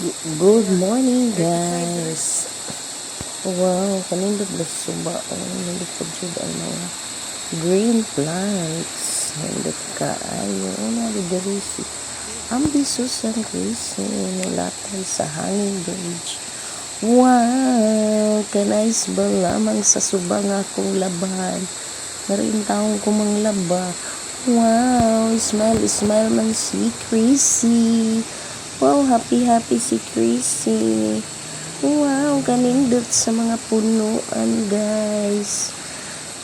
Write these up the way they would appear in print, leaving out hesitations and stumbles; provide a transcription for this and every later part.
Good morning, guys. Wow, kanindot ba suba nindot ka jud ang mga green plants. Nindot ka ayo na diri si ambitious ang Gracie nulatan sa hanging bridge. Wow, kanais ba lamang sa suba nga akong laban. Narin taong kumanglaba. Wow, smile man si Gracie. Wow, happy si Chrissy. Wow, kanindot sa mga punuan, guys.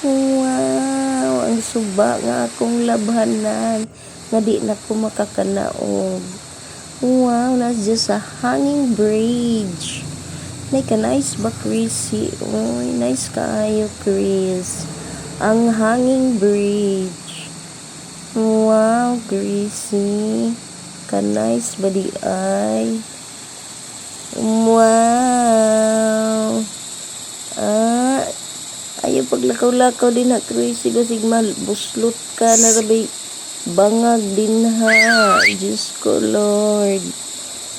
Wow, ang suba nga akong labhanan nga di na ko makakanaog. Wow, nasdya sa hanging bridge. Nice ba, Chrissy? Uy, nice kaayo, Chris. Ang hanging bridge. Wow, Chrissy. Nice ba di ay? Wow! Ayaw paglakaw-lakaw din ha, Crazy ba sigmal, buslot ka na rabay bangag din ha. Diyos ko, Lord.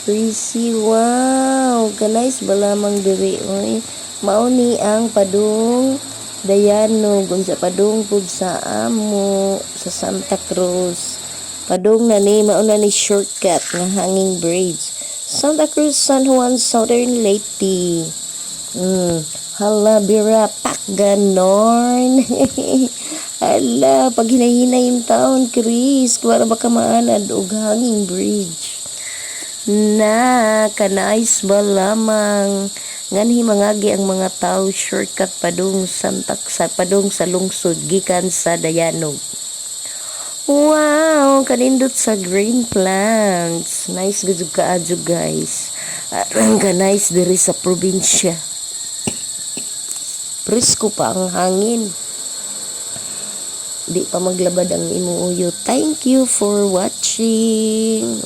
Crazy, wow! Nice ba lamang diri, oy? Mauni ang padung Dayanog, unsa padung pud sa amo, sa Santa Cruz. Padung na ni mauna ni shortcut nga hanging bridge. Santa Cruz, San Juan, Southern Leyte. Hala, bira, pak, ganon. Hala, pag hinahinay yung taon, Chris, kuwara baka maanad og hanging bridge. Na, kanais ba lamang nganhi mangagi ang mga tao shortcut padung padung sa lungsod gikan sa Dayanog. Wow, kanindot sa green plants. Nice gud kaadyo, guys. Nice diri sa probinsya. Presko pa ang hangin. Di pa maglabad ang imuuyo. Thank you for watching.